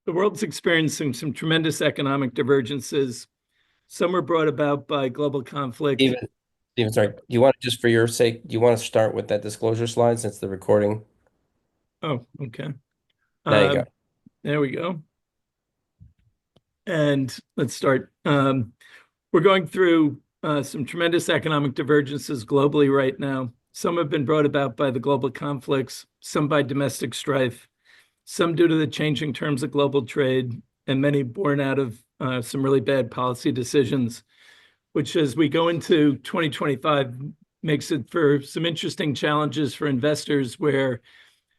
The world's experiencing some tremendous economic divergences. Some were brought about by global conflict. Steven, sorry. Do you want to, just for your sake, do you want to start with that disclosure slide since the recording? Oh, okay. There you go. Um, there we go. And let's start. We're going through some tremendous economic divergences globally right now. Some have been brought about by the global conflicts, some by domestic strife, some due to the changing terms of global trade, and many born out of some really bad policy decisions, which as we go into 2025 makes it for some interesting challenges for investors where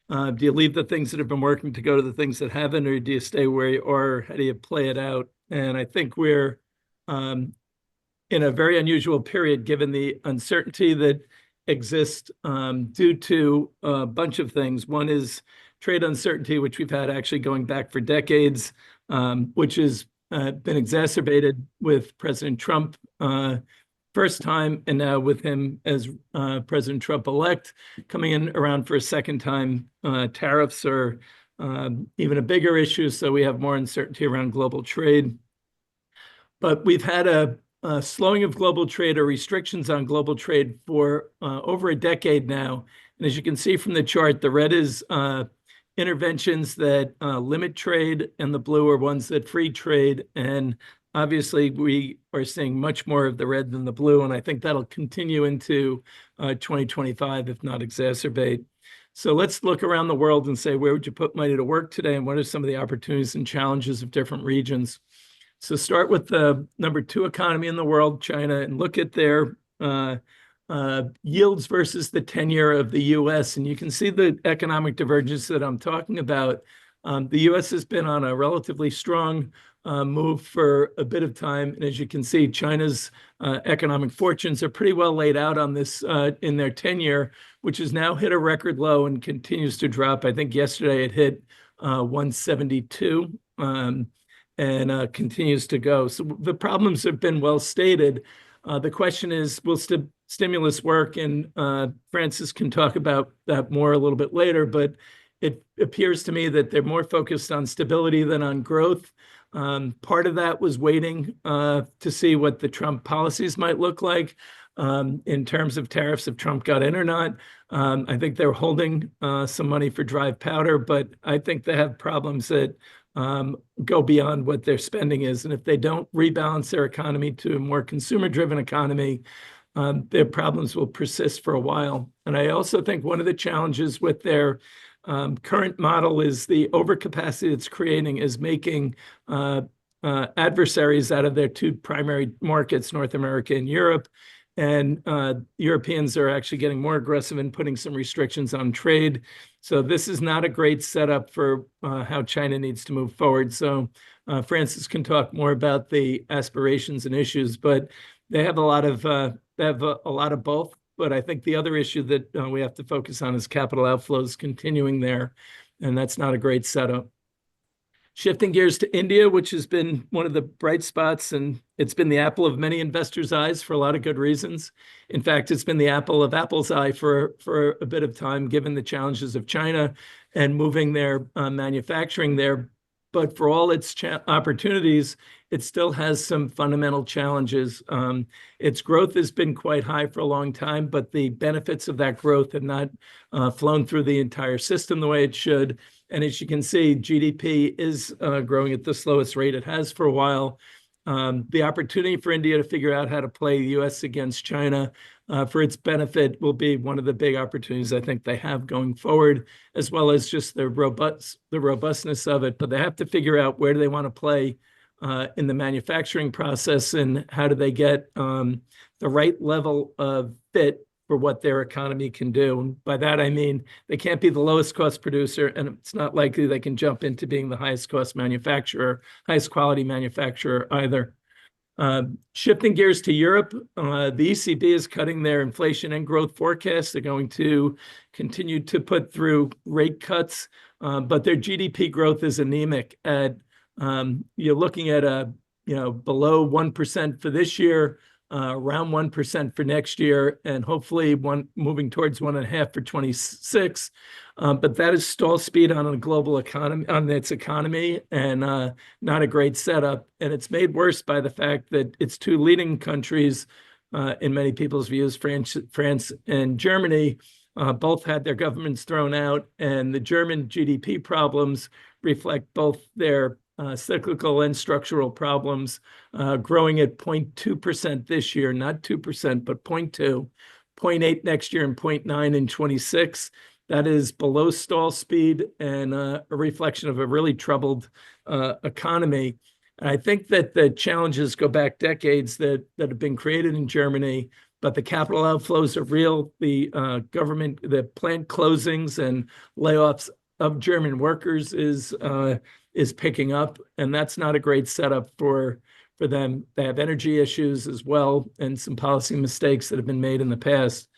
do you leave the things that have been working to go to the things that haven't, or do you stay where you are? How do you play it out? And I think we're in a very unusual period given the uncertainty that exists due to a bunch of things. One is trade uncertainty, which we've had actually going back for decades, which has been exacerbated with President Trump first time, and now with him as President Trump-elect coming in around for a second time. Tariffs are even a bigger issue, so we have more uncertainty around global trade. But we've had a slowing of global trade or restrictions on global trade for over a decade now. And as you can see from the chart, the red is interventions that limit trade, and the blue are ones that free trade. And obviously, we are seeing much more of the red than the blue, and I think that'll continue into 2025, if not exacerbate. So let's look around the world and say, where would you put money to work today, and what are some of the opportunities and challenges of different regions? So start with the number two economy in the world, China, and look at their yields versus the 10-year of the U.S. And you can see the economic divergence that I'm talking about. The U.S. has been on a relatively strong move for a bit of time. And as you can see, China's economic fortunes are pretty well laid out on this in their 10-year, which has now hit a record low and continues to drop. I think yesterday it hit 172. And continues to go. So the problems have been well stated. The question is, will stimulus work? And Francis can talk about that more a little bit later, but it appears to me that they're more focused on stability than on growth. Part of that was waiting to see what the Trump policies might look like in terms of tariffs, if Trump got in or not. I think they're holding some money for dry powder, but I think they have problems that go beyond what their spending is. And if they don't rebalance their economy to a more consumer-driven economy, their problems will persist for a while. And I also think one of the challenges with their current model is the overcapacity it's creating is making adversaries out of their two primary markets, North America and Europe. And Europeans are actually getting more aggressive in putting some restrictions on trade. So this is not a great setup for how China needs to move forward. So Francis can talk more about the aspirations and issues, but they have a lot of both. But I think the other issue that we have to focus on is capital outflows continuing there, and that's not a great setup. Shifting gears to India, which has been one of the bright spots, and it's been the apple of many investors' eyes for a lot of good reasons. In fact, it's been the apple of Apple's eye for a bit of time, given the challenges of China and moving their manufacturing there. But for all its opportunities, it still has some fundamental challenges. Its growth has been quite high for a long time, but the benefits of that growth have not flown through the entire system the way it should. And as you can see, GDP is growing at the slowest rate it has for a while. The opportunity for India to figure out how to play the U.S. against China for its benefit will be one of the big opportunities I think they have going forward, as well as just the robustness of it. But they have to figure out where do they want to play in the manufacturing process, and how do they get the right level of fit for what their economy can do. And by that, I mean, they can't be the lowest cost producer, and it's not likely they can jump into being the highest cost manufacturer, highest quality manufacturer either. Shifting gears to Europe, the ECB is cutting their inflation and growth forecasts. They're going to continue to put through rate cuts, but their GDP growth is anemic. You're looking at below 1% for this year, around 1% for next year, and hopefully moving towards 1.5% for 26. But that is stall speed on a global economy, on its economy, and not a great setup. And it's made worse by the fact that its two leading countries, in many people's views, France and Germany, both had their governments thrown out, and the German GDP problems reflect both their cyclical and structural problems, growing at 0.2% this year, not 2%, but 0.2, 0.8 next year, and 0.9 in 26. That is below stall speed and a reflection of a really troubled economy. And I think that the challenges go back decades that have been created in Germany, but the capital outflows are real. The government, the plant closings and layoffs of German workers is picking up, and that's not a great setup for them. They have energy issues as well, and some policy mistakes that have been made in the past.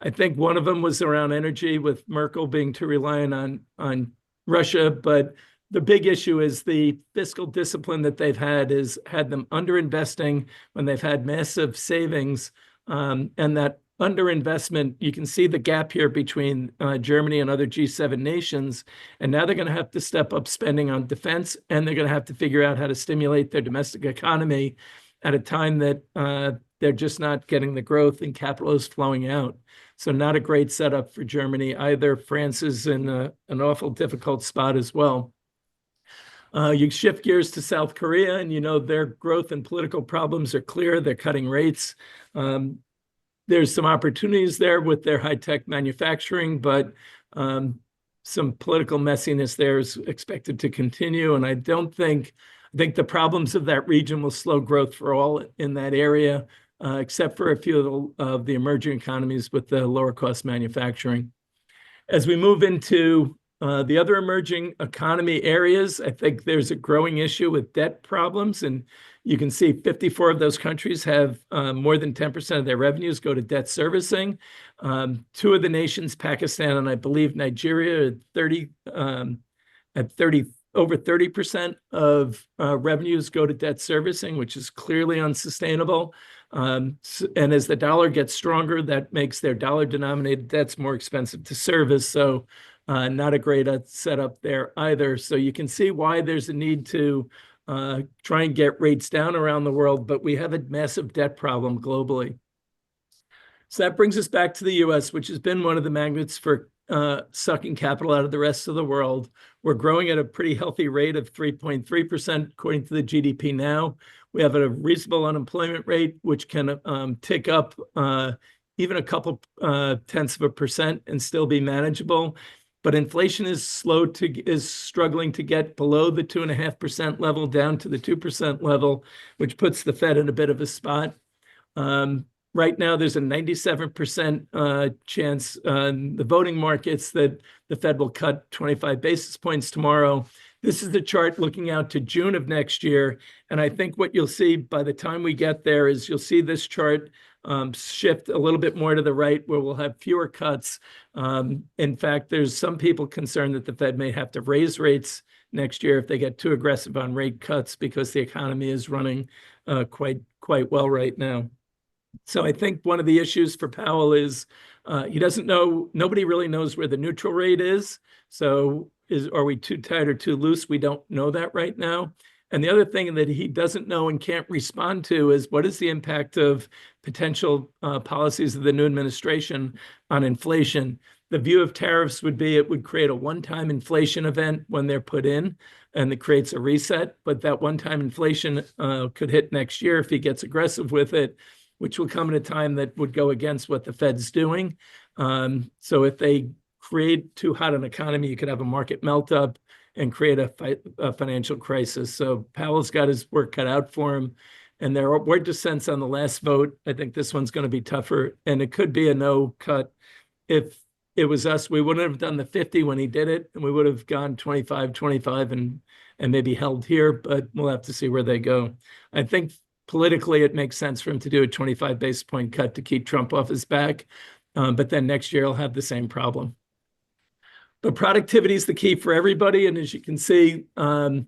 I think one of them was around energy, with Merkel being too reliant on Russia, but the big issue is the fiscal discipline that they've had has had them underinvesting when they've had massive savings, and that underinvestment, you can see the gap here between Germany and other G7 nations, and now they're going to have to step up spending on defense, and they're going to have to figure out how to stimulate their domestic economy at a time that they're just not getting the growth and capital is flowing out. So not a great setup for Germany either. France is in an awful difficult spot as well. You shift gears to South Korea, and their growth and political problems are clear. They're cutting rates. There's some opportunities there with their high-tech manufacturing, but some political messiness there is expected to continue. And I think the problems of that region will slow growth for all in that area, except for a few of the emerging economies with the lower cost manufacturing. As we move into the other emerging economy areas, I think there's a growing issue with debt problems, and you can see 54 of those countries have more than 10% of their revenues go to debt servicing. Two of the nations, Pakistan and I believe Nigeria, over 30% of revenues go to debt servicing, which is clearly unsustainable. And as the dollar gets stronger, that makes their dollar-denominated debts more expensive to service. So not a great setup there either. So you can see why there's a need to try and get rates down around the world, but we have a massive debt problem globally. So that brings us back to the US, which has been one of the magnets for sucking capital out of the rest of the world. We're growing at a pretty healthy rate of 3.3% according to the GDP now. We have a reasonable unemployment rate, which can tick up even a couple tenths of a percent and still be manageable. But inflation is struggling to get below the 2.5% level, down to the 2% level, which puts the Fed in a bit of a spot. Right now, there's a 97% chance in the voting markets that the Fed will cut 25 basis points tomorrow. This is the chart looking out to June of next year. And I think what you'll see by the time we get there is you'll see this chart shift a little bit more to the right, where we'll have fewer cuts. In fact, there's some people concerned that the Fed may have to raise rates next year if they get too aggressive on rate cuts, because the economy is running quite well right now. So I think one of the issues for Powell is he doesn't know, nobody really knows where the neutral rate is. So are we too tight or too loose? We don't know that right now. And the other thing that he doesn't know and can't respond to is what is the impact of potential policies of the new administration on inflation. The view of tariffs would be it would create a one-time inflation event when they're put in, and it creates a reset. But that one-time inflation could hit next year if he gets aggressive with it, which will come at a time that would go against what the Fed's doing. So if they create too hot an economy, you could have a market melt up and create a financial crisis. So Powell's got his work cut out for him. And there were dissents on the last vote. I think this one's going to be tougher, and it could be a no cut. If it was us, we wouldn't have done the 50 when he did it, and we would have gone 25 and maybe held here, but we'll have to see where they go. I think politically, it makes sense for him to do a 25 basis point cut to keep Trump off his back. But then next year, he'll have the same problem. But productivity is the key for everybody. And as you can see, the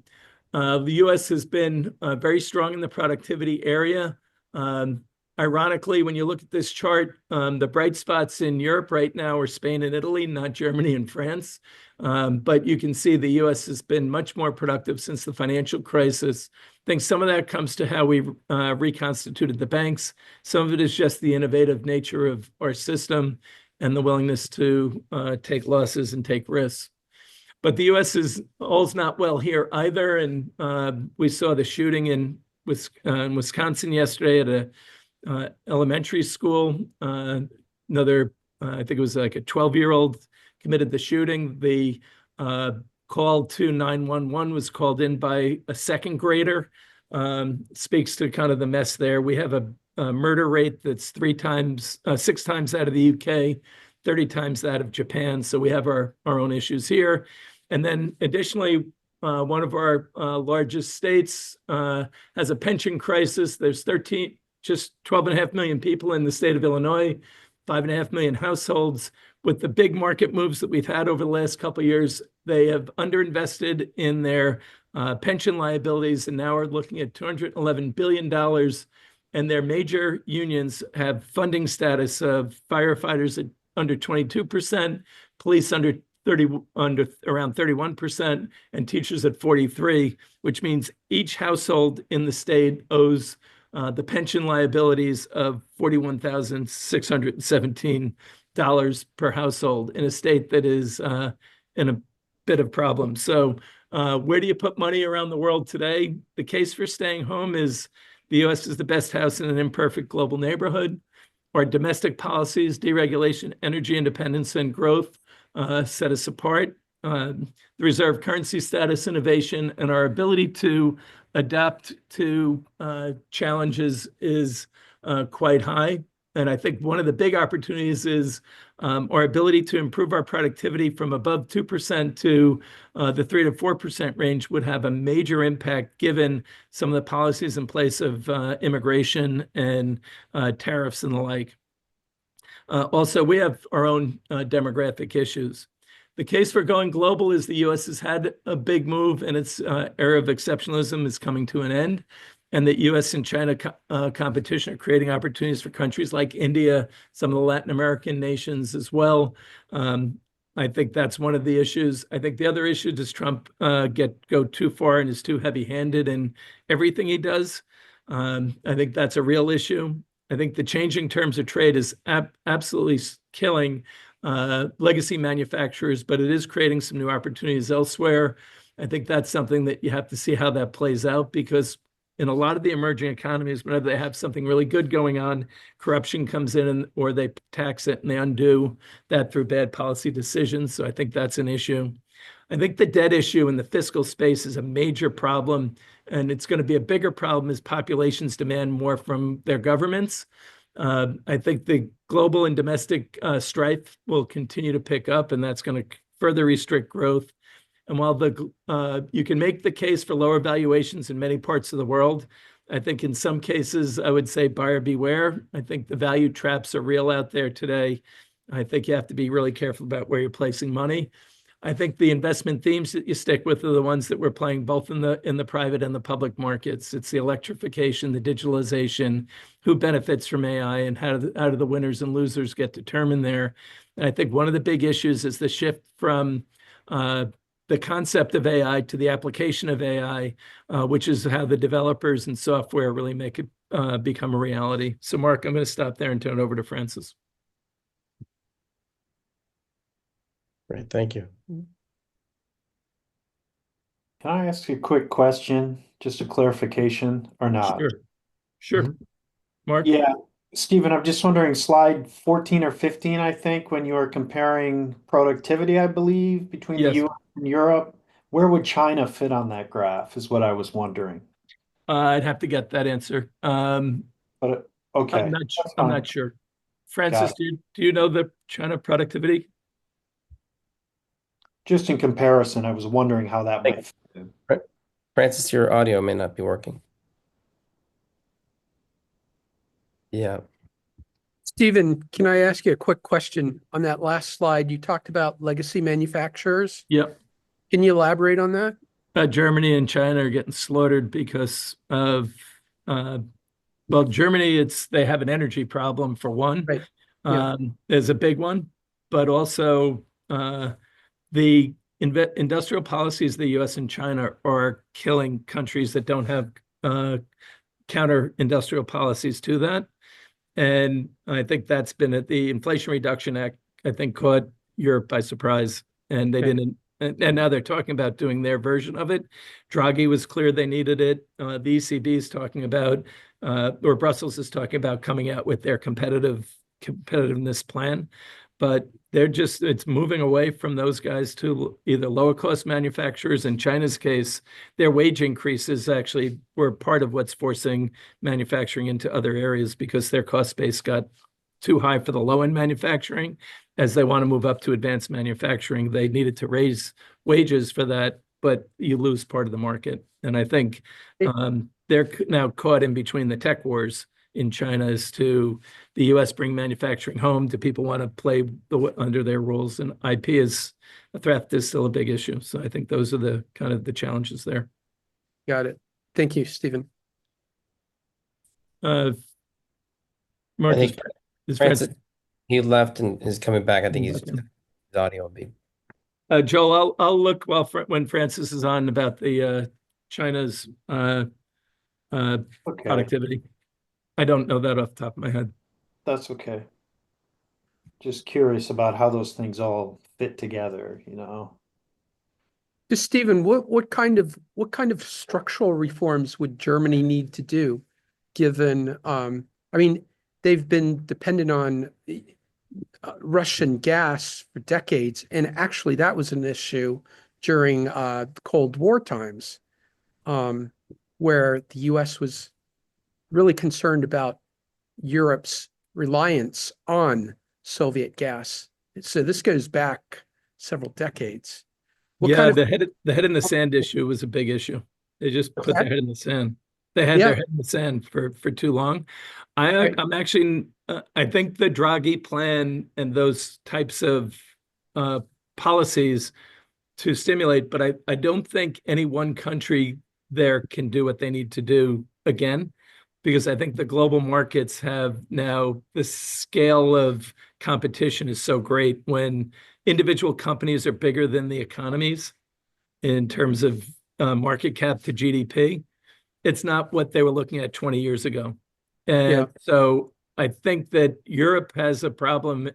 U.S. has been very strong in the productivity area. I Ironically, when you look at this chart, the bright spots in Europe right now are Spain and Italy, not Germany and France. But you can see the US has been much more productive since the financial crisis. I think some of that comes to how we reconstituted the banks. Some of it is just the innovative nature of our system and the willingness to take losses and take risks. But the US is all's not well here either. And we saw the shooting in Wisconsin yesterday at a elementary school. Another, I think it was like a 12-year-old committed the shooting. The call to 911 was called in by a second grader. Speaks to kind of the mess there. We have a murder rate that's 6 times out of the UK, 30 times that of Japan. So we have our own issues here. And then additionally, one of our largest states has a pension crisis. There's just 12.5 million people in the state of Illinois, 5.5 million households. With the big market moves that we've had over the last couple of years, they have underinvested in their pension liabilities and now are looking at $211 billion. And their major unions have funding status of firefighters at under 22%, police under around 31%, and teachers at 43%, which means each household in the state owes the pension liabilities of $41,617 per household in a state that is in a bit of problem. So where do you put money around the world today? The case for staying home is the US is the best house in an imperfect global neighborhood. Our domestic policies, deregulation, energy independence, and growth set us apart. The reserve currency status, innovation, and our ability to adapt to challenges is quite high. And I think one of the big opportunities is our ability to improve our productivity from above 2% to the 3 to 4% range would have a major impact given some of the policies in place of immigration and tariffs and the like. Also, we have our own demographic issues. The case for going global is the US has had a big move and its era of exceptionalism is coming to an end. And that US and China competition are creating opportunities for countries like India, some of the Latin American nations as well. I think that's one of the issues. I think the other issue, does Trump go too far and is too heavy-handed in everything he does? I think that's a real issue. I think the changing terms of trade is absolutely killing legacy manufacturers, but it is creating some new opportunities elsewhere. I think that's something that you have to see how that plays out, because in a lot of the emerging economies, whenever they have something really good going on, corruption comes in or they tax it and they undo that through bad policy decisions. So I think that's an issue. I think the debt issue in the fiscal space is a major problem, and it's going to be a bigger problem as populations demand more from their governments. I think the global and domestic strife will continue to pick up, and that's going to further restrict growth. And while you can make the case for lower valuations in many parts of the world, I think in some cases, I would say buyer beware. I think the value traps are real out there today. I think you have to be really careful about where you're placing money. I think the investment themes that you stick with are the ones that we're playing both in the private and the public markets. It's the electrification, the digitalization, who benefits from AI, and how do the winners and losers get determined there. And I think one of the big issues is the shift from the concept of AI to the application of AI, which is how the developers and software really make it become a reality. So Mark, I'm going to stop there and turn it over to Francis. Great, thank you. Can I ask you a quick question, just a clarification or not? Sure. Mark? Yeah, Stephen, I'm just wondering, slide 14 or 15, I think, when you were comparing productivity, I believe, between the Yes. US and Europe, where would China fit on that graph is what I was wondering. I'd have to get that answer. But okay, I'm that's I'm fine. not sure. Francis, do you know the China productivity? Just in comparison, I was wondering how that might fit in. Francis, your audio may not be working. Yeah. Stephen, can I ask you a quick question? On that last slide, you talked about legacy manufacturers. Yep. Can you elaborate on that? Germany and China are getting slaughtered because of Well, Germany, they have an energy problem for one. Right. Yeah. There's a big one, but also the industrial policies of the US and China are killing countries that don't have counter industrial policies to that. And I think that's been at the Inflation Reduction Act, I think caught Europe by surprise. And they Okay. didn't, and now they're talking about doing their version of it. Draghi was clear they needed it. The ECB is talking about, or Brussels is talking about coming out with their competitiveness plan. But it's moving away from those guys to either lower cost manufacturers. In China's case, their wage increases actually were part of what's forcing manufacturing into other areas because their cost base got too high for the low end manufacturing. As they want to move up to advanced manufacturing, they needed to raise wages for that, but you lose part of the market. And I think they're now caught in between the tech wars in China as to the US bring manufacturing home. Do people want to play under their rules? And IP is a threat is still a big issue. So I think those are the kind of the challenges there. Got it. Thank you, Stephen. I Mark, think is Francis, he left and is coming back. I think his Okay. audio will be. Joel, I'll look when Francis is on about the China's Okay, productivity. I don't know that off the top of my head. that's okay. Just curious about how those things all fit together, you know? Just Stephen, what kind of structural reforms would Germany need to do, given I mean, they've been dependent on Russian gas for decades, and actually that was an issue during Cold War times, where the US was really concerned about Europe's reliance on Soviet gas. So this goes back several decades. What kind of the head in the sand issue was a big issue. They just put their head in the sand. They had Yeah. their head in the sand for too long. Right. I'm actually I think the Draghi plan and those types of policies to stimulate, but I don't think any one country there can do what they need to do again, because I think the global markets have now the scale of competition is so great when individual companies are bigger than the economies in terms of market cap to GDP. It's not what they were looking at 20 years ago. And Yeah. so I think that Europe has a problem,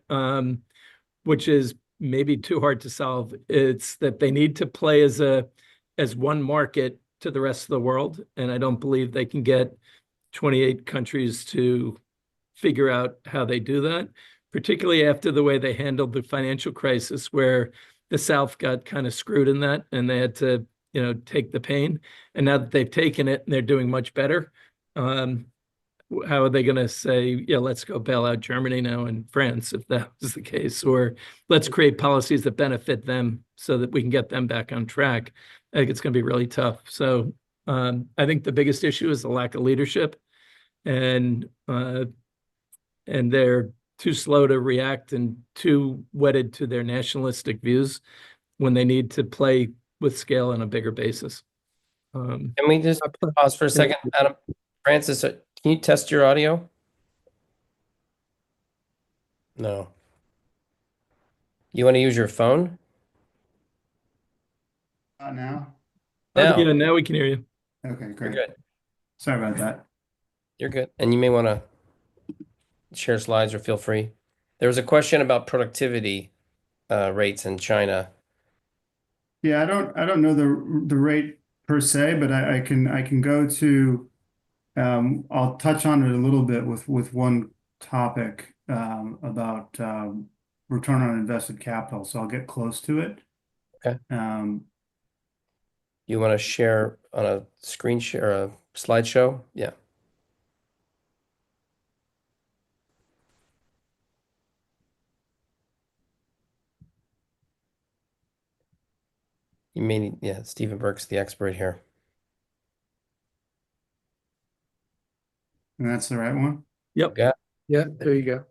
which is maybe too hard to solve. It's that they need to play as one market to the rest of the world. And I don't believe they can get 28 countries to figure out how they do that, particularly after the way they handled the financial crisis, where the South got kind of screwed in that and they had to, take the pain. And now that they've taken it and they're doing much better, how are they going to say, yeah, let's go bail out Germany now and France, if that was the case, or let's create policies that benefit them so that we can get them back on track? I think it's going to be really tough. So I think the biggest issue is the lack of leadership, and they're too slow to react and too wedded to their nationalistic views when they need to play with scale on a bigger basis. Can we just pause for a second, Adam? Francis, can you test your audio? No. You want to use your phone? Not now. Now. Yeah, now we can hear you. Okay, You're great. good. Sorry about that. You're good. And you may want to share slides or feel free. There was a question about productivity rates in China. Yeah, I don't know the rate per se, but I can go to I'll touch on it a little bit with one topic about return on invested capital. So I'll get close to it. Okay. You want to share on a screen share, a slideshow? Yeah. You may need, yeah, Stephen Burke's the expert here. And that's the right one. Yep. Yeah. Yeah, there you go.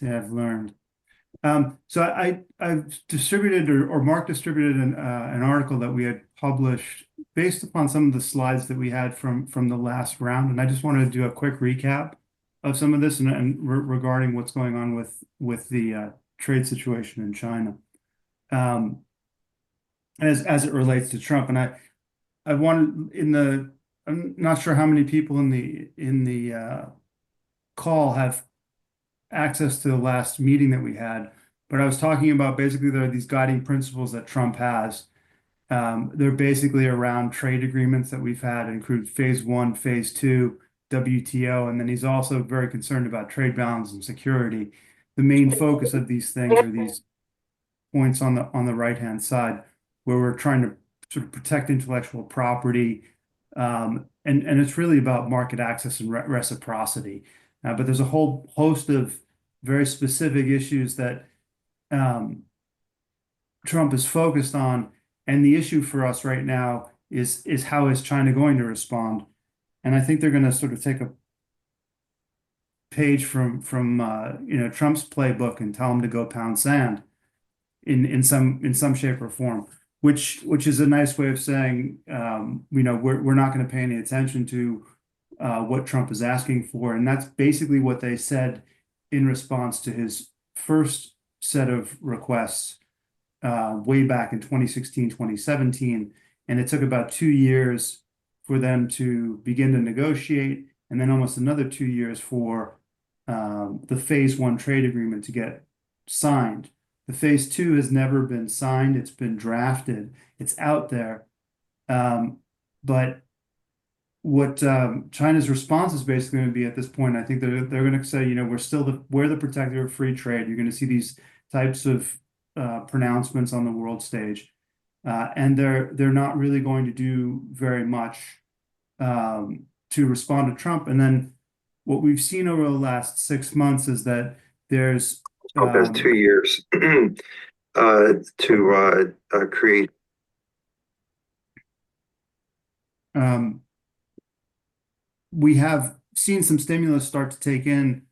Yeah, I've learned. So I've distributed or Mark distributed an article that we had published based upon some of the slides that we had from the last round, and I just wanted to do a quick recap of some of this regarding what's going on with the trade situation in China, as it relates to Trump. And I wanted I'm not sure how many people in the call have access to the last meeting that we had, but I was talking about basically there are these guiding principles that Trump has. They're basically around trade agreements that we've had, include phase 1, phase 2, WTO, and then he's also very concerned about trade balance and security. The main focus of these things are these points on the right-hand side, where we're trying to sort of protect intellectual property, and it's really about market access and reciprocity. But there's a whole host of very specific issues that Trump is focused on, and the issue for us right now is how is China going to respond? And I think they're going to sort of take a page from Trump's playbook and tell him to go pound sand in some shape or form, which is a nice way of saying we're not going to pay any attention to what Trump is asking for. And that's basically what they said in response to his first set of requests way back in 2016, 2017. And it took about 2 years for them to begin to negotiate, and then almost another 2 years for the phase 1 trade agreement to get signed. The phase 2 has never been signed. It's been drafted. It's out there. But what China's response is basically going to be at this point, I think they're going to say, we're the protector of free trade. You're going to see these types of pronouncements on the world stage, and they're not really going to do very much to respond to Trump. And then what we've seen over the last 6 months is that there's 2 years to create. We have seen some stimulus start to take in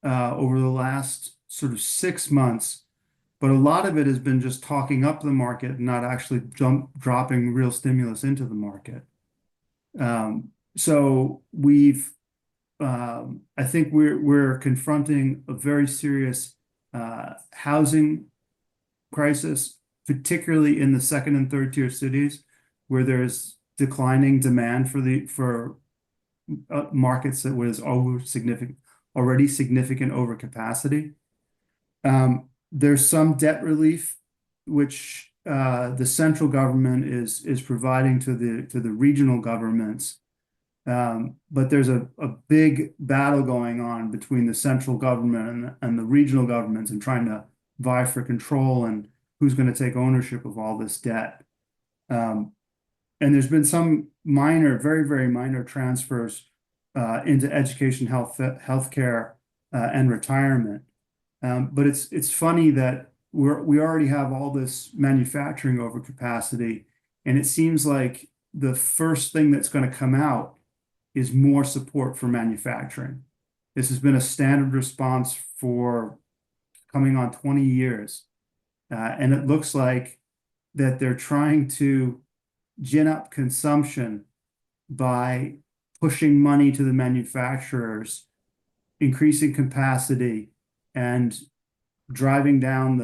over the last sort of 6 months, but a lot of it has been just talking up the market and not actually dropping real stimulus into the market. So I think we're confronting a very serious housing crisis, particularly in the second and third tier cities, where there's declining demand for markets that was already significant overcapacity. There's some debt relief, which the central government is providing to the regional governments. But there's a big battle going on between the central government and the regional governments and trying to vie for control and who's going to take ownership of all this debt. And there's been some very, very minor transfers into education, healthcare, and retirement. But it's funny that we already have all this manufacturing overcapacity, and it seems like the first thing that's going to come out is more support for manufacturing. This has been a standard response for coming on 20 years. And it looks like that they're trying to gin up consumption by pushing money to the manufacturers, increasing capacity, and driving down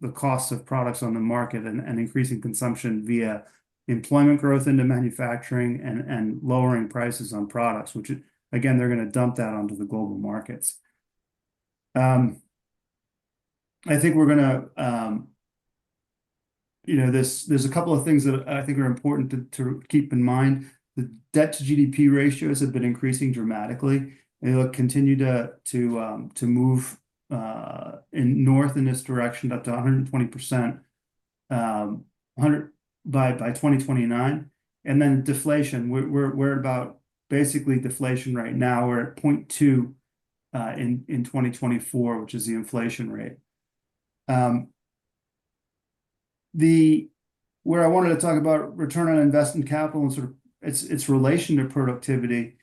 the costs of products on the market and increasing consumption via employment growth into manufacturing and lowering prices on products, which again, they're going to dump that onto the global markets. I think we're going to, there's a couple of things that I think are important to keep in mind. The debt to GDP ratios have been increasing dramatically. They'll continue to move north in this direction up to 120%, 100 by 2029, and then deflation. We're at about basically deflation right now. We're at 0.2 in 2024, which is the inflation rate. Where I wanted to talk about return on investment capital and sort of its relation to productivity.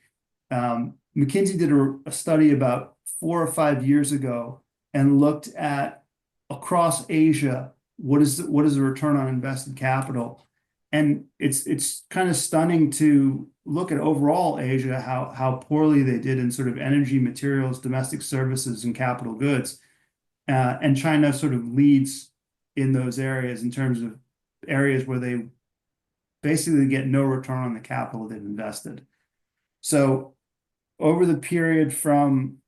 McKinsey did a study about 4 or 5 years ago and looked at across Asia what is the return on invested capital, And it's kind of stunning to look at overall Asia, how poorly they did in sort of energy, materials, domestic services, and capital goods. And China sort of leads in those areas in terms of areas where they basically get no return on the capital they've invested. So over the period from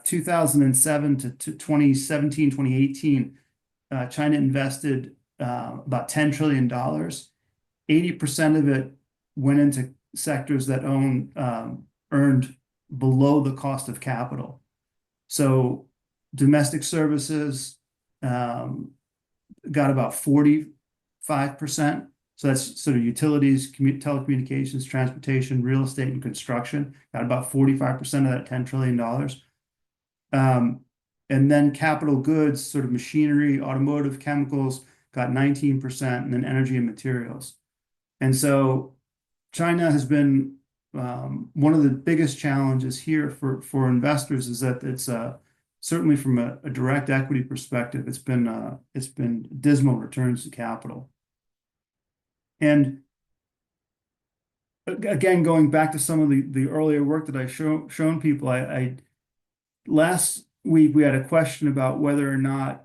2007 to 2017, 2018, China invested about $10 trillion. 80% of it went into sectors that earned below the cost of capital. So domestic services got about 45%. So that's sort of utilities, telecommunications, transportation, real estate, and construction. Got about 45% of that $10 trillion. And then capital goods, sort of machinery, automotive, chemicals, got 19%, and then energy and materials. And so China has been one of the biggest challenges here for investors is that it's certainly from a direct equity perspective, it's been dismal returns to capital. And again, going back to some of the earlier work that I shown people, last week we had a question about whether or not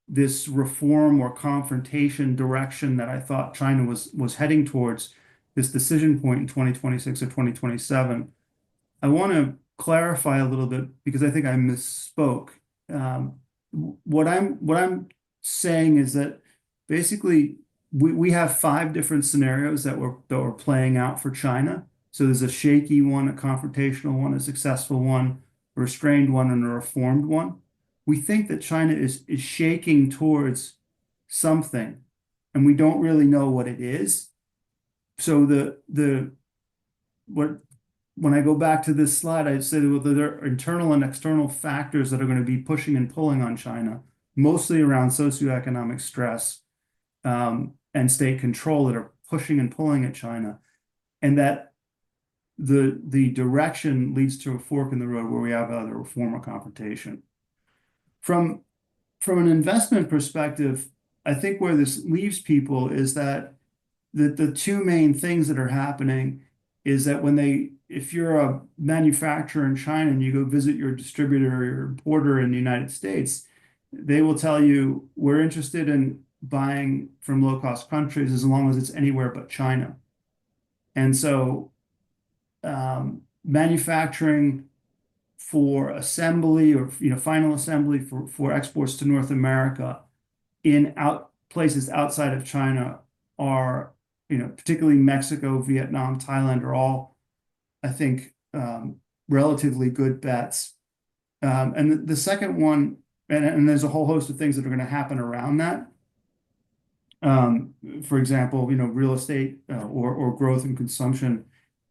this reform or confrontation direction that I thought China was heading towards, this decision point in 2026 or 2027. I want to clarify a little bit because I think I misspoke. What I'm saying is that basically we have 5 different scenarios that were playing out for China. So there's a shaky one, a confrontational one, a successful one, a restrained one, and a reformed one. We think that China is shaking towards something, and we don't really know what it is. So when I go back to this slide, I'd say that there are internal and external factors that are going to be pushing and pulling on China, mostly around socioeconomic stress and state control that are pushing and pulling at China, and that the direction leads to a fork in the road where we have either reform or confrontation. From an investment perspective, I think where this leaves people is that the 2 main things that are happening is that if you're a manufacturer in China and you go visit your distributor or your importer in the United States, they will tell you, we're interested in buying from low-cost countries as long as it's anywhere but China. And so manufacturing for assembly or final assembly for exports to North America in places outside of China are, particularly Mexico, Vietnam, Thailand, are all, I think, relatively good bets. And the second one, and there's a whole host of things that are going to happen around that. For example, real estate or growth and consumption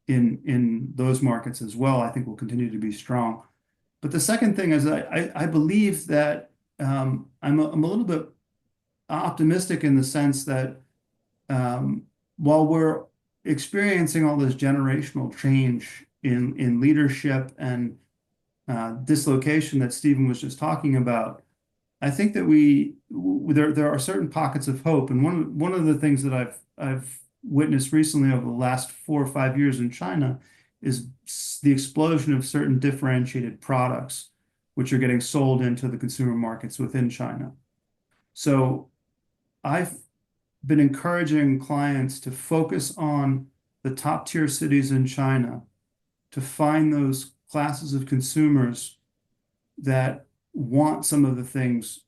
in those markets as well, I think will continue to be strong. But the second thing is I believe that I'm a little bit optimistic in the sense that while we're experiencing all this generational change in leadership and dislocation that Stephen was just talking about, I think that there are certain pockets of hope. And one of the things that I've witnessed recently over the last 4 or 5 years in China is the explosion of certain differentiated products, which are getting sold into the consumer markets within China. So I've been encouraging clients to focus on the top tier cities in China to find those classes of consumers that want some of the things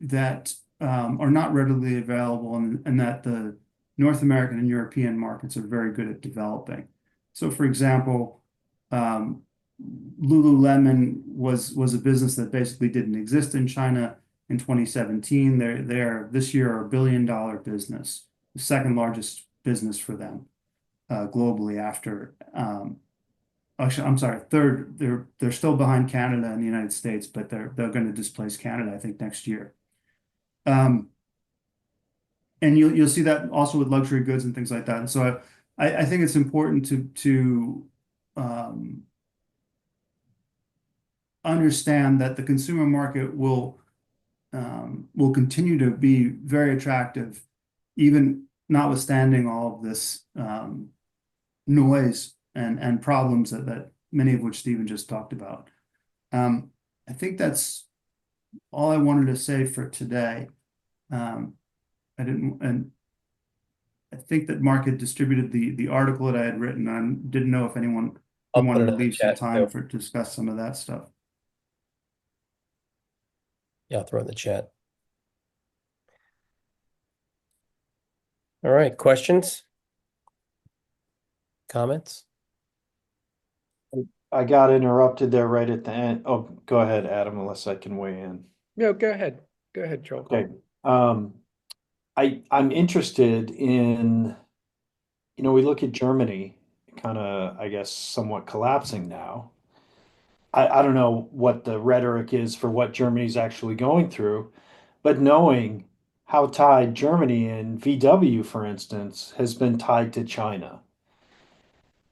that are not readily available and that the North American and European markets are very good at developing. So, for example, Lululemon was a business that basically didn't exist in China in 2017. They're this year a $1 billion business, the second largest business for them globally after. Actually, I'm sorry, third. They're still behind Canada and the United States, but they're going to displace Canada, I think, next year. And you'll see that also with luxury goods and things like that. And so I think it's important to understand that the consumer market will continue to be very attractive, even notwithstanding all of this noise and problems that many of which Stephen just talked about. I think that's all I wanted to say for today. And I think that Mark had distributed the article that I had written. I didn't know if anyone I'll put wanted it to in the leave some chat, time too. to discuss some of that stuff. Yeah, I'll throw it in the chat. All right, questions? Comments? I got interrupted there right at the end. Oh, go ahead, Adam, unless I can weigh in. No, go ahead. Go ahead, Joel. Okay. I'm interested in, we look at Germany kind of, I guess, somewhat collapsing now. I don't know what the rhetoric is for what Germany's actually going through, but knowing how tied Germany and VW, for instance, has been tied to China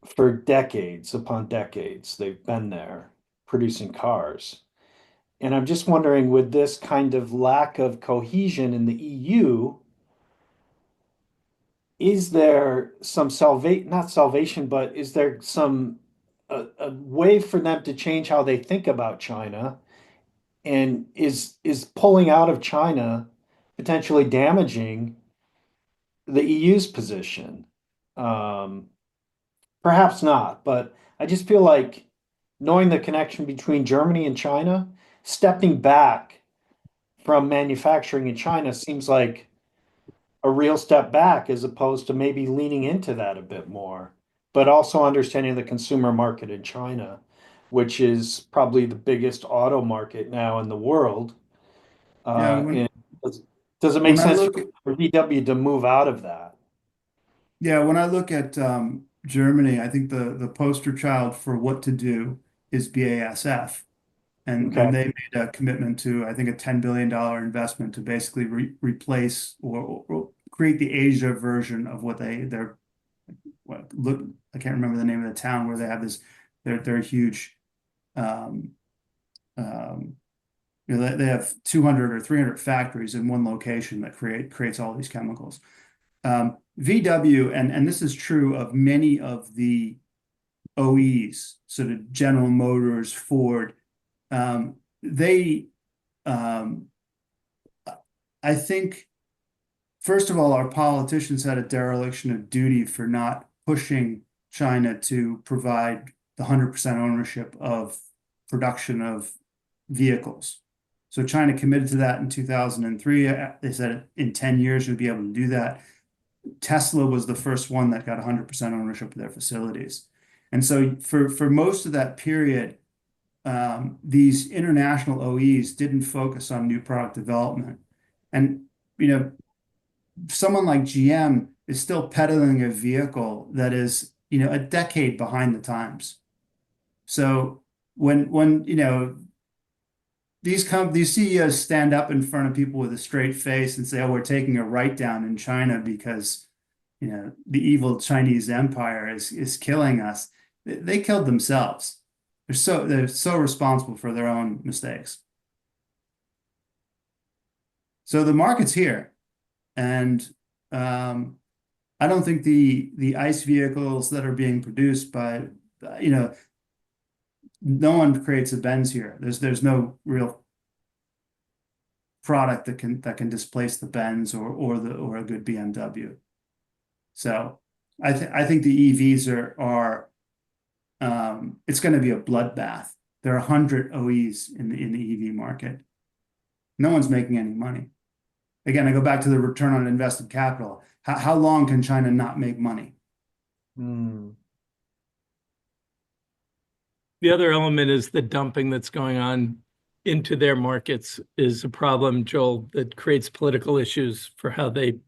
for decades upon decades. They've been there producing cars. And I'm just wondering, with this kind of lack of cohesion in the EU, is there some not salvation, but is there some a way for them to change how they think about China? And is pulling out of China potentially damaging the EU's position? Perhaps not, but I just feel like knowing the connection between Germany and China, stepping back from manufacturing in China seems like a real step back as opposed to maybe leaning into that a bit more, but also understanding the consumer market in China, which is probably the biggest auto market now in the world. Yeah, And does it make when I sense look at for VW to move out of that? Yeah, when I look at Germany, I think the poster child for what to do is BASF. And Okay. they made a commitment to, I think, a $10 billion investment to basically replace or create the Asia version of what I can't remember the name of the town where they have this, they're huge, they have 200 or 300 factories in one location that creates all these chemicals. VW, and this is true of many of the OEs, sort of General Motors, Ford, they, I think, first of all, our politicians had a dereliction of duty for not pushing China to provide the 100% ownership of production of vehicles. So China committed to that in 2003. They said in 10 years we'd be able to do that. Tesla was the first one that got 100% ownership of their facilities. And so for most of that period, these international OEs didn't focus on new product development. And, someone like GM is still peddling a vehicle that is, a decade behind the times. So when these CEOs stand up in front of people with a straight face and say, "Oh, we're taking a write down in China because the evil Chinese empire is killing us," they killed themselves. They're so responsible for their own mistakes. So the market's here, and I don't think the ICE vehicles that are being produced by no one creates a Benz here. There's no real product that can displace the Benz or a good BMW. So I think the EVs are it's going to be a bloodbath. There are 100 OEs in the EV market. No one's making any money. Again, I go back to the return on invested capital. How long can China not make money? The other element is the dumping that's going on into their markets is a problem, Joel, that creates political issues for how they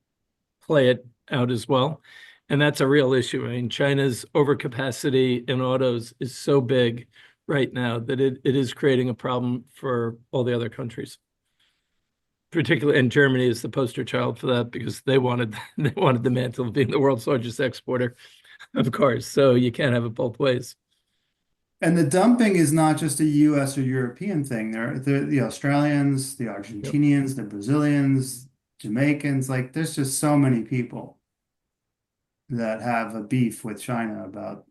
play it out as well. And that's a real issue. I mean, China's overcapacity in autos is so big right now that it is creating a problem for all the other countries. Particularly, and Germany is the poster child for that because they wanted the mantle of being the world's largest exporter of cars. So you can't have it both ways. And the dumping is not just a US or European thing. They're the Australians, the Argentinians, the Brazilians, Jamaicans, like there's just so many people. that have a beef with China about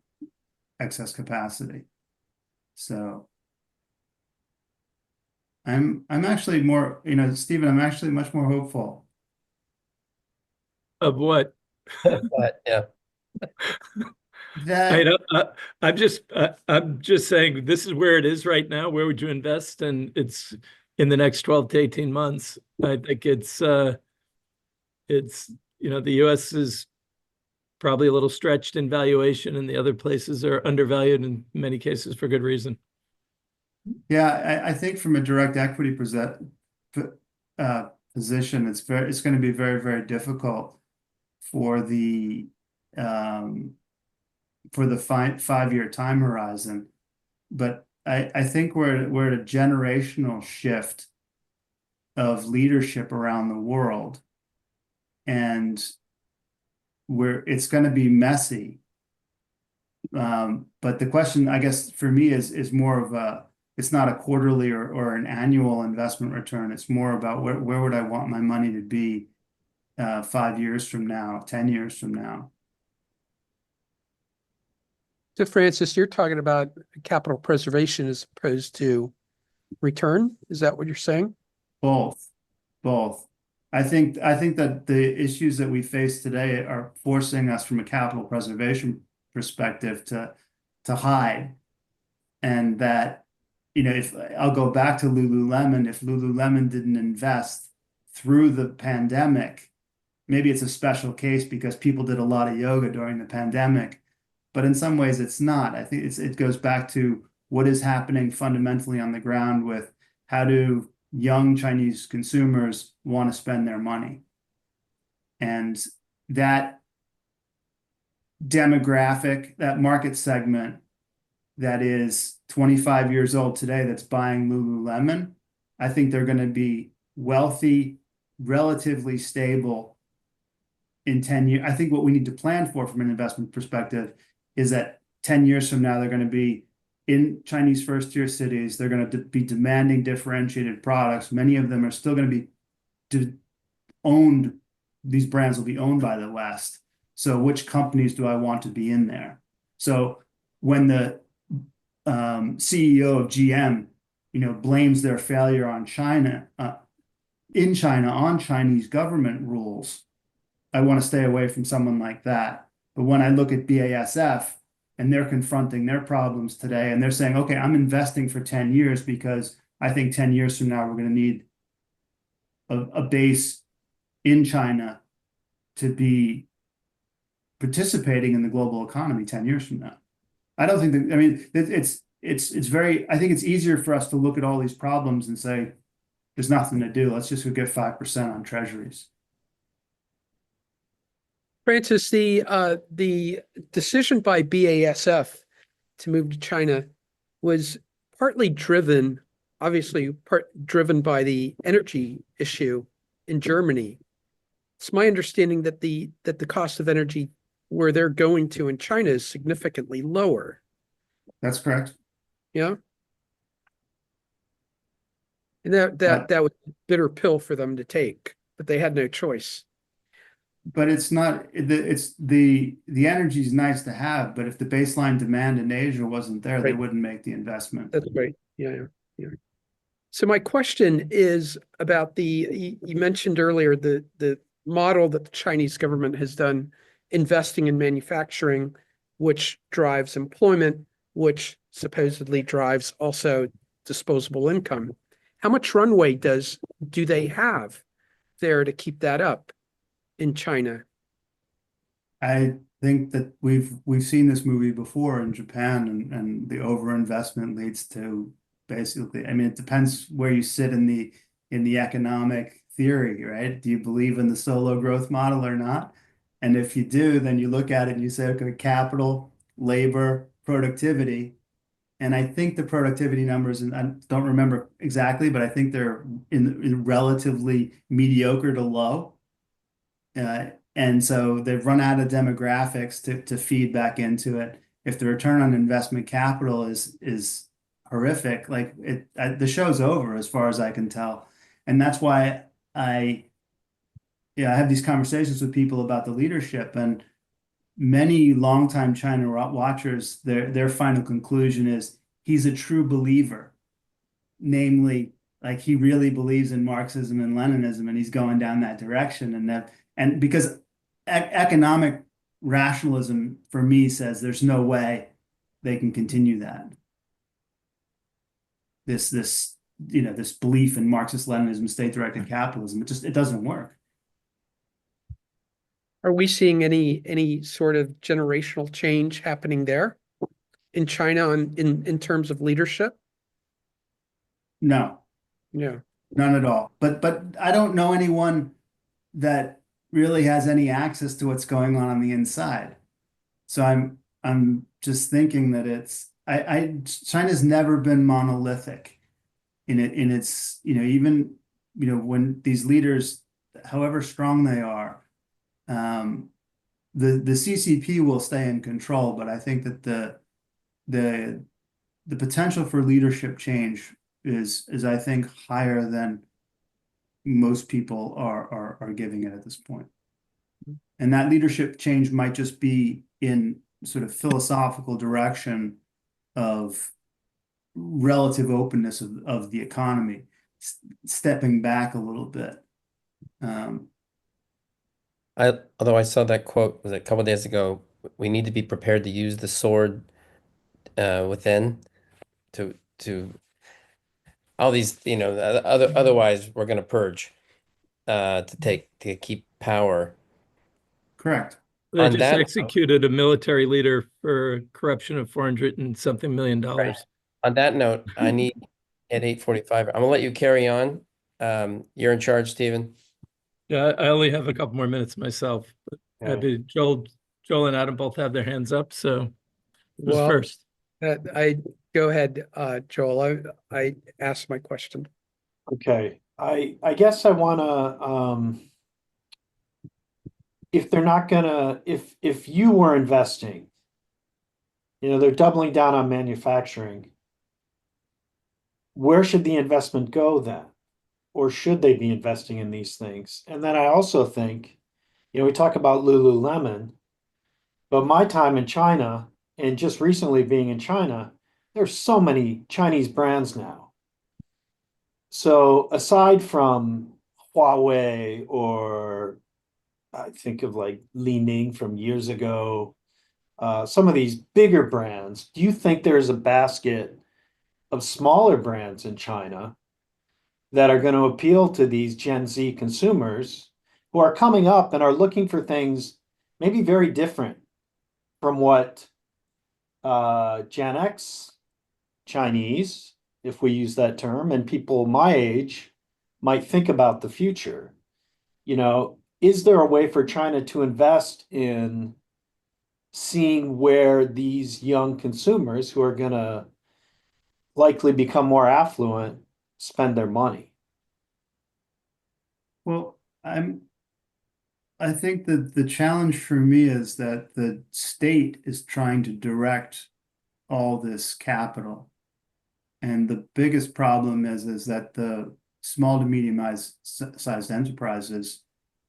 excess capacity. So I'm actually more, Stephen, I'm actually much more hopeful. Of what? But yeah, I That know, I'm just saying this is where it is right now. Where would you invest? And it's in the next 12 to 18 months. I think the US is probably a little stretched in valuation, and the other places are undervalued in many cases for good reason. Yeah, I think from a direct equity position, it's going to be very, very difficult for the um, 5-year time horizon. But I think we're at a generational shift of leadership around the world, and it's going to be messy. But the question, I guess, for me is more of it's not a quarterly or an annual investment return. It's more about where would I want my money to be 5 years from now, 10 years from now. So Francis, you're talking about capital preservation as opposed to return. Is that what you're saying? Both. I think that the issues that we face today are forcing us from a capital preservation perspective to hide. And that, if I'll go back to Lululemon, if Lululemon didn't invest through the pandemic, maybe it's a special case because people did a lot of yoga during the pandemic, but in some ways it's not. I think it goes back to what is happening fundamentally on the ground with how do young Chinese consumers want to spend their money. And that demographic, that market segment that is 25 years old today that's buying Lululemon, I think they're going to be wealthy, relatively stable in 10 years. I think what we need to plan for from an investment perspective is that 10 years from now, they're going to be in Chinese first-tier cities. They're going to be demanding differentiated products. Many of them are still going to be owned. These brands will be owned by the West. So which companies do I want to be in there? So when the CEO of GM, blames their failure on China, on Chinese government rules, I want to stay away from someone like that. But when I look at BASF and they're confronting their problems today and they're saying, okay, I'm investing for 10 years because I think 10 years from now, we're going to need a base in China to be participating in the global economy 10 years from now. I don't think that, I mean, it's very, I think it's easier for us to look at all these problems and say, there's nothing to do. Let's just go get 5% on treasuries. Francis, the decision by BASF to move to China was partly driven, obviously driven by the energy issue in Germany. It's my understanding that the cost of energy where they're going to in China is significantly lower. That's correct. Yeah. And that was a bitter pill for them to take, but they had no choice. But it's not, it's the energy is nice to have, but if the baseline demand in Asia wasn't there, they wouldn't make the investment. That's right. Yeah. So my question is about you mentioned earlier the model that the Chinese government has done, investing in manufacturing, which drives employment, which supposedly drives also disposable income. How much runway do they have there to keep that up in China? I think that we've seen this movie before in Japan, and the overinvestment leads to basically, I mean, it depends where you sit in the economic theory, right? Do you believe in the solo growth model or not? And if you do, then you look at it and you say, okay, capital, labor, productivity. And I think the productivity numbers, and I don't remember exactly, but I think they're in relatively mediocre to low. And so they've run out of demographics to feed back into it. If the return on investment capital is horrific, like the show's over as far as I can tell. And that's why I have these conversations with people about the leadership, and many longtime China watchers, their final conclusion is he's a true believer, namely, like he really believes in Marxism and Leninism, and he's going down that direction. And because economic rationalism for me says there's no way they can continue that. This belief in Marxist Leninism, state-directed capitalism, it doesn't work. Are we seeing any sort of generational change happening there in China in terms of leadership? No, Yeah. none at all. But I don't know anyone that really has any access to what's going on the inside. So I'm just thinking that China's never been monolithic in its, even, when these leaders, however strong they are, the CCP will stay in control, but I think that the potential for leadership change is I think higher than most people are giving it at this point. And that leadership change might just be in sort of philosophical direction of relative openness of the economy, stepping back a little bit. Although I saw that quote, was it a couple of days ago, we need to be prepared to use the sword within to all these, otherwise we're going to purge to keep power. Correct. They On just that note- executed a military leader for corruption of $400 and something million. On that note, I need at 8:45. I'm gonna let you carry on. You're in charge, Stephen. Yeah, I only have a couple more minutes myself. But Okay. Joel and Adam both have their hands up, so who's Well, first? I go ahead, Joel. I asked my question. Okay, I guess I wanna, if they're not gonna, if you were investing, they're doubling down on manufacturing. Where should the investment go then? Or should they be investing in these things? And then I also think, we talk about Lululemon, but my time in China and just recently being in China, there's so many Chinese brands now. So aside from Huawei, or I think of like Li Ning from years ago, some of these bigger brands, do you think there's a basket of smaller brands in China that are going to appeal to these Gen Z consumers who are coming up and are looking for things maybe very different from what Gen X Chinese, if we use that term, and people my age might think about the future? Is there a way for China to invest in seeing where these young consumers who are going to likely become more affluent spend their money? Well, I think that the challenge for me is that the state is trying to direct all this capital. And the biggest problem is that the small to medium-sized enterprises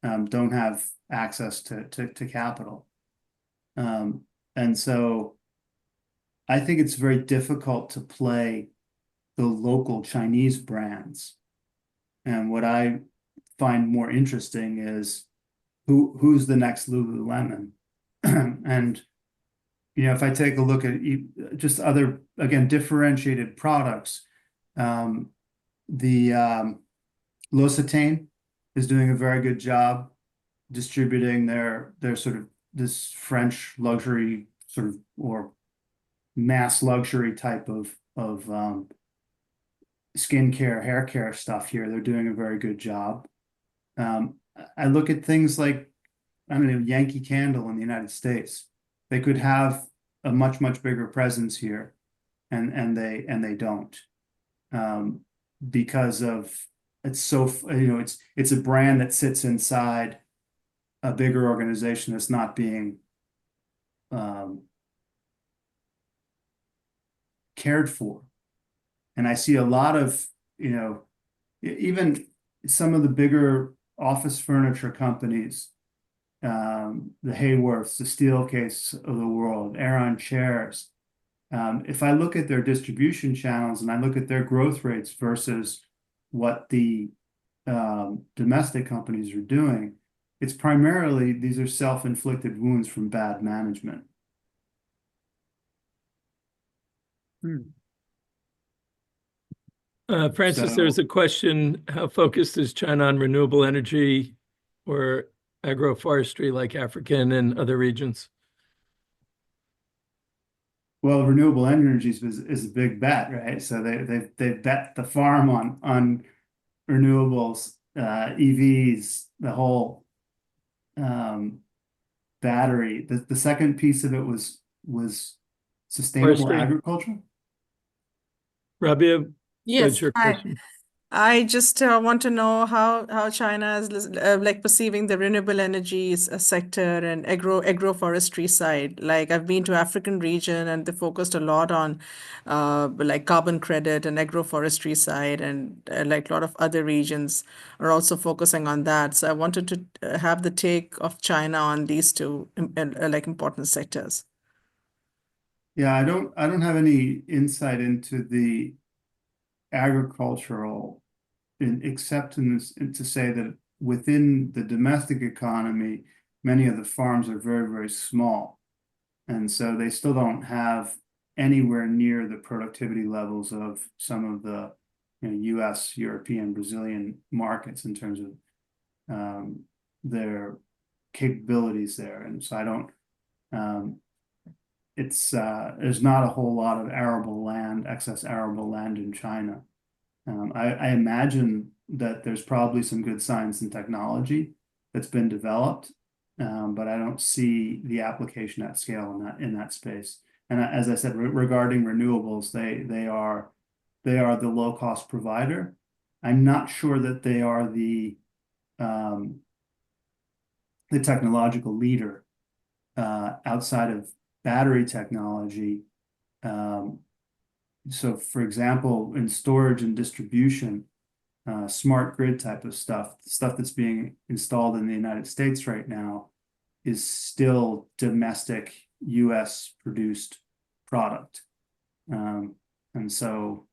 don't have access to capital. And so I think it's very difficult to play the local Chinese brands. And what I find more interesting is who's the next Lululemon. And if I take a look at just other, again, differentiated products, the L'Occitane is doing a very good job distributing their sort of this French luxury sort of, or mass luxury type of skincare, hair care stuff here. They're doing a very good job. I look at things like, I don't know, Yankee Candle in the United States. They could have a much bigger presence here, and they don't, because of it's so it's a brand that sits inside a bigger organization that's not being cared for. And I see a lot of, even some of the bigger office furniture companies the Hayworths, the Steelcase of the world, Aeron Chairs. If I look at their distribution channels and I look at their growth rates versus what the domestic companies are doing, it's primarily these are self-inflicted wounds from bad management. Francis, So- there's a question, how focused is China on renewable energy or agroforestry like African and other regions? Well, renewable energies is a big bet, right? So they bet the farm on renewables, EVs, the whole battery. The second piece of it was sustainable Forestry. agriculture. Rabia, Yes, that's your hi. question. I just want to know how China is like perceiving the renewable energies sector and agroforestry side. Like I've been to African region and they focused a lot on like carbon credit and agroforestry side, and like a lot of other regions are also focusing on that. So I wanted to have the take of China on these two like important sectors. Yeah, I don't have any insight into the agricultural except to say that within the domestic economy, many of the farms are very, very small. And so they still don't have anywhere near the productivity levels of some of the US, European, Brazilian markets in terms of their capabilities there. And so I don't there's not a whole lot of arable land, excess arable land in China. I imagine that there's probably some good science and technology that's been developed, but I don't see the application at scale in that space. And as I said, regarding renewables, they are the low cost provider. I'm not sure that they are the technological leader outside of battery technology. So for example, in storage and distribution, smart grid type of stuff that's being installed in the United States right now is still domestic US produced product. And so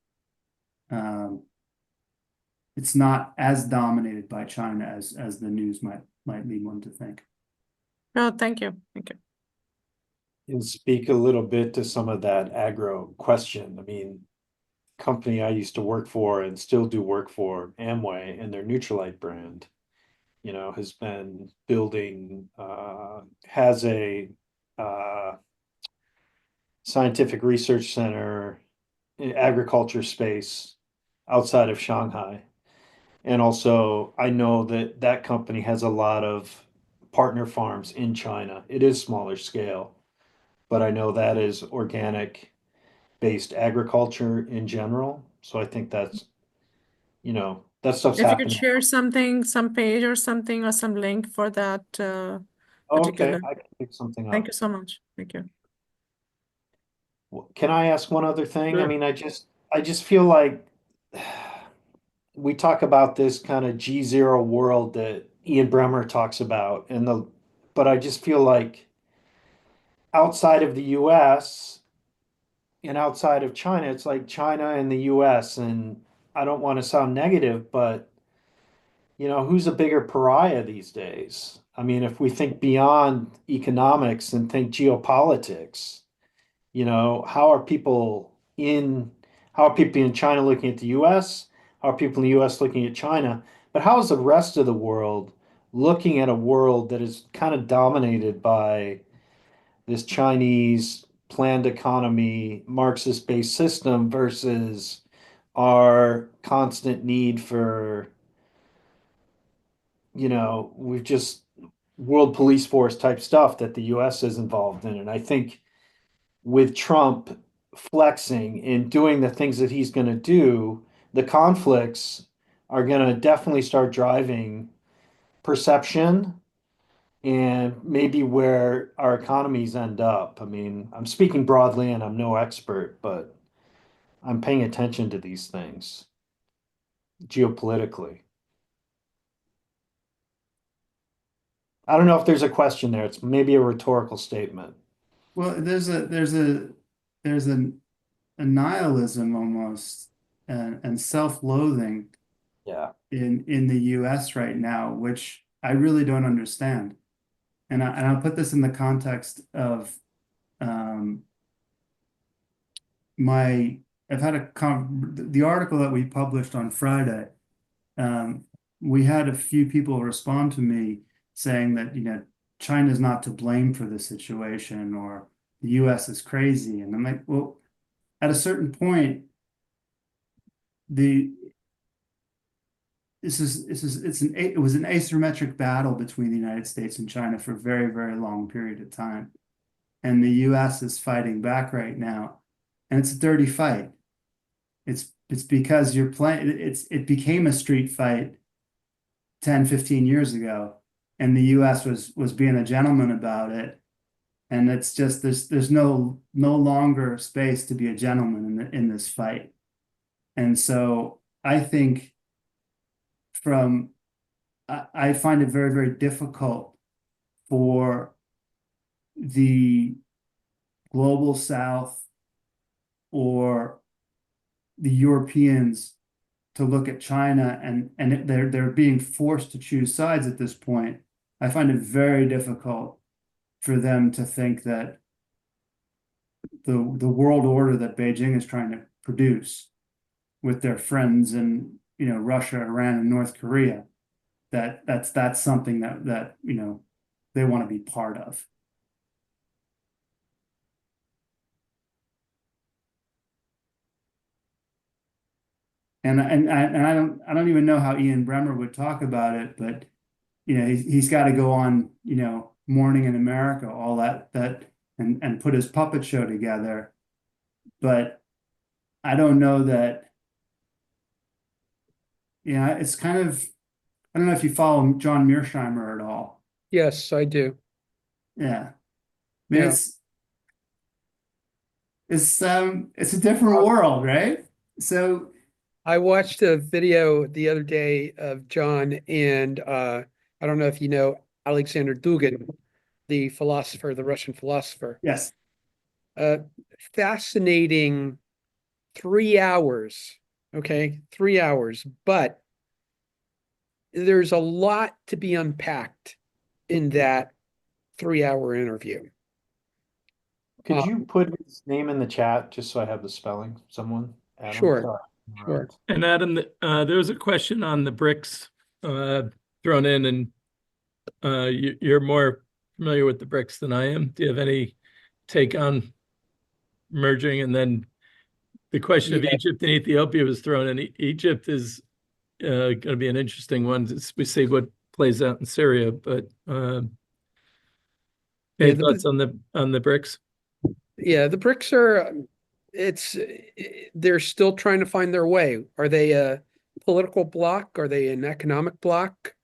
it's not as dominated by China as the news might lead one to think. Oh, thank you. Thank you. And speak a little bit to some of that agro question. I mean, company I used to work for and still do work for, Amway, and their Nutrilite brand, has been building, has a scientific research center in agriculture space outside of Shanghai. And also, I know that that company has a lot of partner farms in China. It is smaller scale, but I know that is organic based agriculture in general. So I think that's, that stuff's If you could happening. share something, some page or something, or some link for that Okay, particular. I can pick something Thank up. you so much. Thank you. Can I ask one other thing? I Sure. mean, I just feel like we talk about this kind of G0 world that Ian Bremmer talks about, but I just feel like outside of the US and outside of China, it's like China and the US, and I don't want to sound negative, but who's a bigger pariah these days? I mean, if we think beyond economics and think geopolitics, how are people in China looking at the US? How are people in the US looking at China? But how is the rest of the world looking at a world that is kind of dominated by this Chinese planned economy, Marxist-based system versus our constant need for, we've just world police force type stuff that the US is involved in. And I think with Trump flexing and doing the things that he's going to do, the conflicts are going to definitely start driving perception and maybe where our economies end up. I mean, I'm speaking broadly and I'm no expert, but I'm paying attention to these things geopolitically. I don't know if there's a question there. It's maybe a rhetorical statement. Well, there's a nihilism almost and self-loathing Yeah. in the US right now, which I really don't understand. And I'll put this in the context of um, I've had the article that we published on Friday. We had a few people respond to me saying that, China's not to blame for the situation, or the US is crazy. And I'm like, well, at a certain point, it was an asymmetric battle between the United States and China for a very, very long period of time. And the US is fighting back right now. And it's a dirty fight. It's because it became a street fight 10, 15 years ago. And the US was being a gentleman about it. And it's just there's no longer space to be a gentleman in this fight. And so I think I find it very, very difficult for the global South or the Europeans to look at China and they're being forced to choose sides at this point. I find it very difficult for them to think that the world order that Beijing is trying to produce with their friends in Russia, Iran, and North Korea, that's something that they want to be part of. And I don't even know how Ian Bremmer would talk about it, but he's got to go on Morning in America, all that and put his puppet show together. But I don't know that. Yeah, it's kind of, I don't know if you follow John Mearsheimer at all. Yes, I do. Yeah. I mean, Yeah. it's a different world, right? So I watched a video the other day of John and I don't know if you know Alexander Dugin, the philosopher, the Russian philosopher. yes, Fascinating 3 hours. Okay, 3 hours, but there's a lot to be unpacked in that 3 hour interview. Could you put his name in the chat just so I have the spelling? Someone? Adam? Sure. Sorry. Sure. And Adam, there was a question on the BRICS thrown in, and you're more familiar with the BRICS than I am. Do you have any take on merging? And then the question of Egypt and Ethiopia was thrown in. Egypt is going to be an interesting one. We see what plays out in Syria, but any thoughts on the BRICS? Yeah, the BRICS are, they're still trying to find their way. Are they a political bloc? Are they an economic bloc?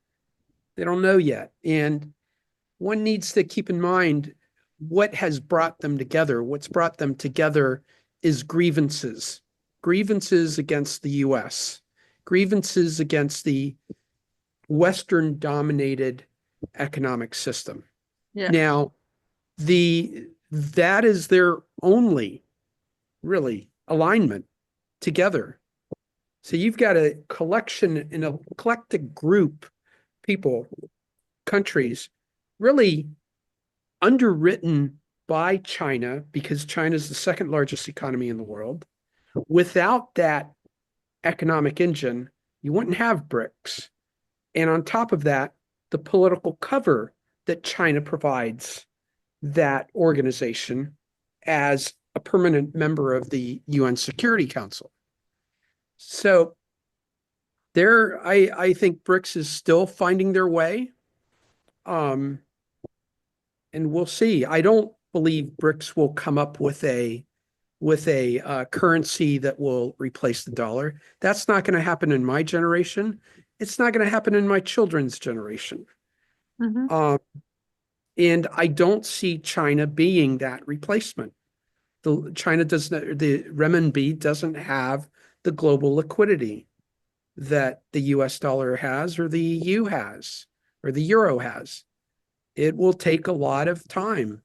They don't know yet. And one needs to keep in mind what has brought them together. What's brought them together is grievances against the US, grievances against the Western dominated economic system. Yeah. Now, that is their only really alignment together. So you've got a collection, an eclectic group, people, countries, really underwritten by China, because China is the second largest economy in the world. Without that economic engine, you wouldn't have BRICS. And on top of that, the political cover that China provides that organization as a permanent member of the UN Security Council. So I think BRICS is still finding their way. And we'll see. I don't believe BRICS will come up with a currency that will replace the dollar. That's not going to happen in my generation. It's not going to happen in my children's generation. Mm-hmm. And I don't see China being that replacement. The renminbi doesn't have the global liquidity that the US dollar has, or the EU has, or the euro has. it will take a lot of time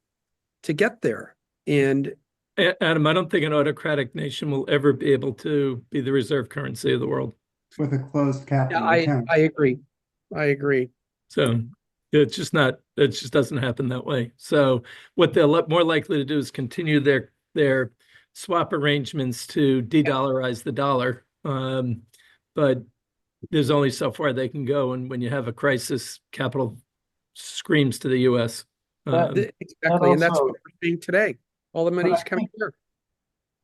to get there. And Adam, I don't think an autocratic nation will ever be able to be the reserve currency of the world. With a closed yeah, capital I account. agree. I agree. So it's just not, it just doesn't happen that way. So what they're more likely to do is continue their swap arrangements to de-dollarize the dollar. But there's only so far they can go. And when you have a crisis, capital screams to the US. Exactly. And that's also- what we're seeing today. All the But money's I coming here.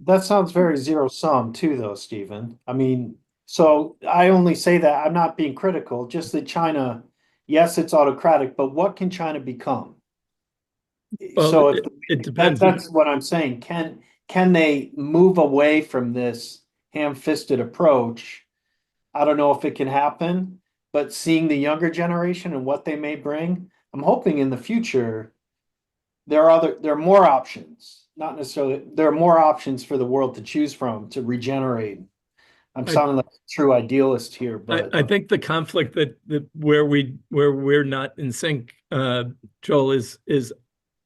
That sounds very zero sum too, though, Stephen. I mean, so I only say that, I'm not being critical, just that China, yes, it's autocratic, but what can China become? Well, So if it depends. that's what I'm saying. Can they move away from this ham-fisted approach? I don't know if it can happen, but seeing the younger generation and what they may bring, I'm hoping in the future there are more options. Not necessarily, there are more options for the world to choose from to regenerate. I'm sounding like a true idealist here, but I think the conflict that where we're not in sync, Joel, is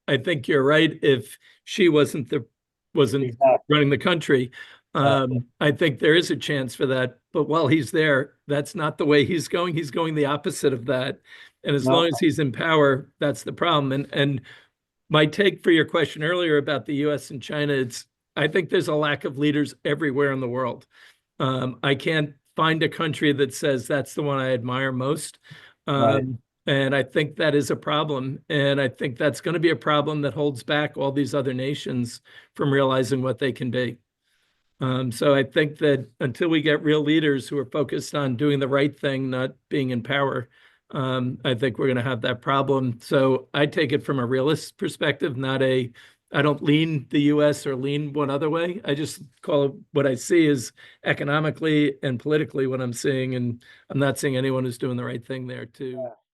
I think you're right. If she wasn't Exactly. running the country, I think there is a chance for that. But while he's there, that's not the way he's going. He's going the opposite of that. And as No. long as he's in power, that's the problem. And my take for your question earlier about the US and China, I think there's a lack of leaders everywhere in the world. I can't find a country that says that's the one I admire most. Right. And I think that is a problem. And I think that's going to be a problem that holds back all these other nations from realizing what they can be. So I think that until we get real leaders who are focused on doing the right thing, not being in power, I think we're going to have that problem. So I take it from a realist perspective, I don't lean the US or lean one other way. I just call it what I see is economically and politically what I'm seeing. And I'm not seeing anyone who's doing the right thing there to